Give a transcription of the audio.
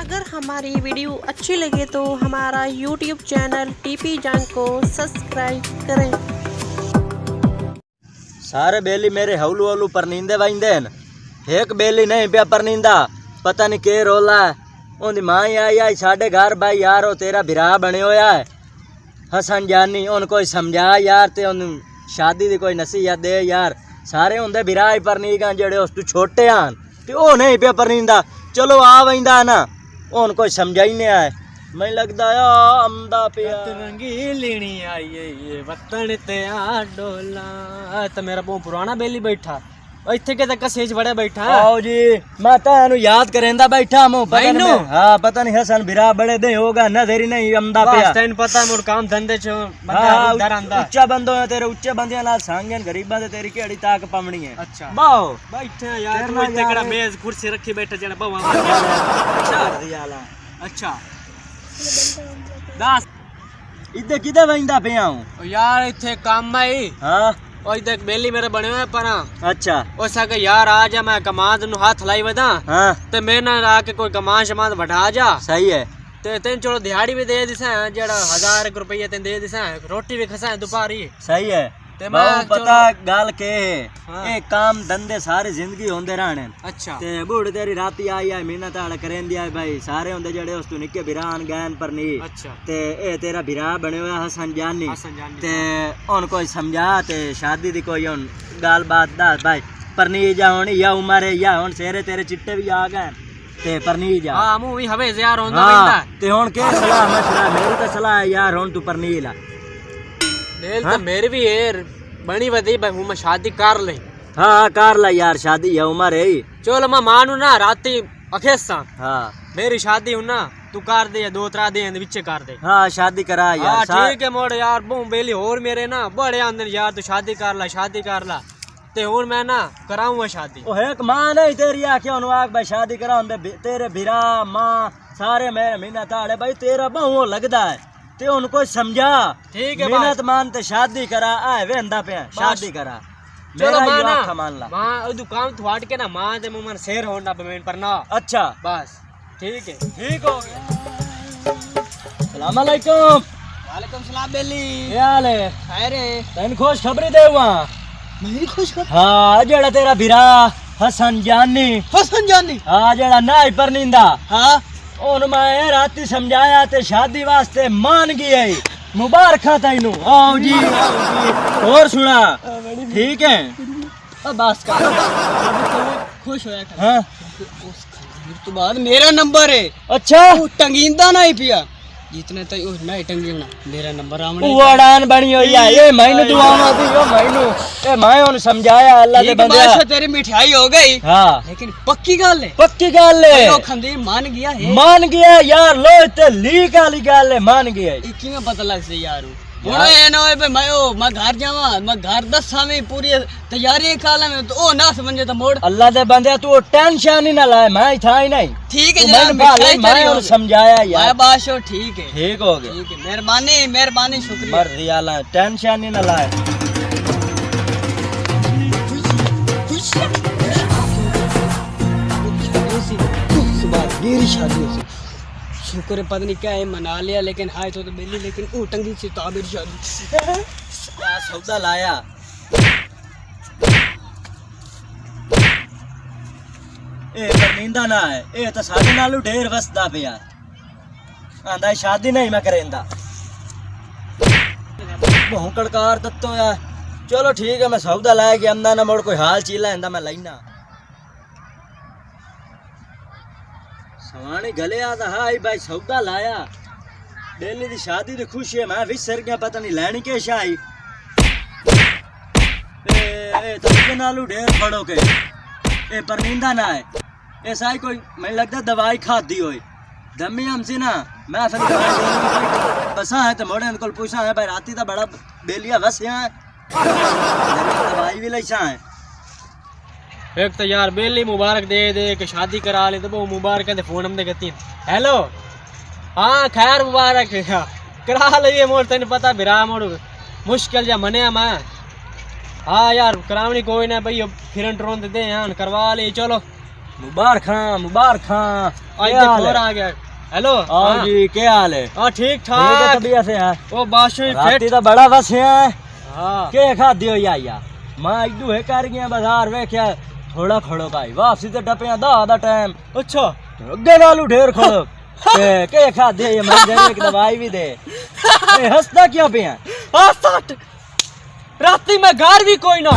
अगर हमारी वीडियो अच्छी लगे तो हमारा YouTube चैनल टीपी जान को सब्सक्राइब करें। सारे बेली मेरे हौलू हौलू पर नींदे वाइंदे न, एक बेली नहीं पिया पर नींदा, पता नहीं के रोला है। उनकी माँ आई आई साढ़े घर भाई यार वो तेरा बिरा बने होया है हसन जानी, उन कोई समझा यार ते उन शादी दी कोई नसीहत दे यार। सारे होंदे बिरा ही पर नी गए जेड़े उस तू छोटे आन ते ओ नहीं पिया पर नींदा, चलो आ वैंदा ना उन कोई समझा ही नहीं आए। मैं लगदा आ अमदा पिया रंगी लेनी आई ये वतन ते आ डोला। तो मेरा बहुत पुराना बेली बैठा इत्थे के तक सेज बड़े बैठा। आओ जी मैं तानु याद करेंदा बैठा मु पता नहीं। हां पता नहीं हसन बिरा बड़े दे होगा नजर ही नहीं अमदा पिया। तैन पता मोर काम धंधे च बंदा डर आंदा। उच्चा बंदो है तेरे, उच्चे बंदियां नाल सांगन गरीबां दे तेरी केड़ी ताक पमणी है। अच्छा बाओ बैठे यार तू इत्ते कड़ा मेज कुर्सी रखी बैठे जने बवा। अच्छा दस इधर किधर वंदा पिया हूं यार इत्थे काम आई। हां और इधर बेली मेरे बने हुए पर। अच्छा ओसा के यार आ जा मैं कमांद नु हाथ लाई वदा। हां ते मैं ना आके कोई कमान शमान बढ़ा जा। सही है ते तेन चलो दिहाड़ी भी दे दिसा जेड़ा 1000 रुपये तेन दे दिसा रोटी भी खसा दोपहरी। सही है ते मैं मैं पता गाल के हाँ। ए काम धंधे सारी जिंदगी होंदे रहने। अच्छा ते बूढ़ तेरी राती आई आई मेहनत आड़ करेंदी आई भाई सारे होंदे जेड़े उस तू निक्के बिरान गैन पर नी। अच्छा ते ए तेरा बिरा बने हुआ हसन जानी हसन जानी। ते उन कोई समझा ते शादी दी कोई उन गाल बात दस भाई परनी जा होनी या उम्र है या हुन सेरे तेरे चिट्टे भी आ गए ते परनी जा। हां मु भी हवे यार होंदा हाँ, बैठा ते हुन के सलाह मशवरा मेरी तो सलाह है यार हुन तू परनी ला दिल तो मेरी भी है बनी वदी भाई मैं शादी कर ले। हाँ कर ला यार शादी है उम्र है। चलो मैं मानू ना राती अखेसा हाँ मेरी शादी हूं ना तू कर दे 2-3 दिन विच कर दे। हाँ शादी करा हां यार ठीक है मोड़ यार बहु बेली और मेरे ना बड़े आंदन यार तू शादी कर ला ते हुन मैं ना कराऊंगा शादी। ओ एक मां नहीं तेरी आखे उन आग भाई शादी करा तेरे बिरा मां सारे मेरे मेहनत आड़े भाई तेरा बहु लगदा है ते उनको समझा। ठीक है मेहनत मान ते शादी करा आए वेंदा पे शादी करा चलो मेरा मां ही ना आखा मान ला। मां ओ दुकान तो हट के ना मां ते मुमन शेर होंडा पेमेंट पर ना। अच्छा बस ठीक है ठीक हो गया। सलाम अलैकुम। वालेकुम सलाम बेली क्या हाल है? खैर है तैन खुश खबरी दे हुआ। मेरी खुश खबर। हाँ जेड़ा तेरा बिरा हसन जानी हाँ जेड़ा नाई पर नींदा हां उन मैं राती समझाया ते शादी वास्ते मान गई है। मुबारक तैनू। आओ जी और सुना ठीक है अब बस कर खुश होया कर। हाँ तो बाद मेरा नंबर है अच्छा तू टंगींदा नहीं पिया जितने तो ओ नहीं टंगीना मेरा नंबर आमने उड़ान बनी हुई है ये मैनू दुआवा दी यो मैनू ए मैं उन समझाया अल्लाह दे बंदे तेरी मिठाई हो गई। हाँ लेकिन पक्की गल है पक्की गल है तो खंदी मान गया है। मान गया यार लो ते लीक वाली गल है मान गया। इकी में पता लग से यार हुन ए ना होए मैं घर जावा मैं घर दसा में पूरी तैयारी काला में तो ओ ना समझे तो मोड़ अल्लाह दे बंदे तू टेंशन ही ना लाए मैं था ही नहीं। ठीक है मैंने भाले मैं और समझाया यार बाशो ठीक है ठीक हो गया। ठीक है मेहरबानी शुक्रिया। मर्जी आला टेंशन ही ना लाए। मेरी शादी हो शुक्र है पता नहीं क्या है मना लिया लेकिन हाय तो बेली लेकिन ओ टंगी से तो मेरी शादी क्या सौदा लाया ए पर नींदा ना है ए तो साडे नालू ढेर वसदा पिया आंदा शादी नहीं मैं करेंदा बहु कड़कार दत्तो यार। चलो ठीक है मैं सौदा लाया कि अंदा ना मोड़ कोई हाल चीला इंदा मैं लेना सवानी गले आदा हाई भाई सौदा लाया डेली दी शादी दी खुशी है मैं विसर गया पता नहीं लैनी के शाही ए तब नालू ढेर फड़ो के ए पर नींदा ना है ऐसा ही कोई मैं लगता दवाई खाती होई दमी हमसे ना मैं फिर बसा है तो मोड़े इनको पूछा है भाई राती तो बड़ा बेलिया बस यहाँ दवाई भी लैसा है। एक तो यार बेली मुबारक दे दे के शादी करा ले तो वो मुबारक दे फोन हमने कहती हेलो हाँ खैर मुबारक करा लिए मोड़ तेन पता बिरा मोड़ मुश्किल जा मने मैं हाँ यार करावनी कोई ना भाई फिरन ट्रोन दे करवा ले चलो मुबारक खां आज क्या हाल और है? आ गया। हेलो हाँ जी क्या हाल है? हाँ ठीक ठीक है ठाक। तबीयत से है ओ बाशो राती फिट। तो बड़ा वसिया है हाँ के खादी हो या मां इडू है कर गया बाजार वेख्या थोड़ा खड़ो भाई वापसी ते टपिया दा टाइम अच्छा अगे वालू ढेर खड़ो के खादी है ये मैं दे एक दवाई भी दे ए हंसदा क्यों पिया हाँ सट राती में घर भी कोई ना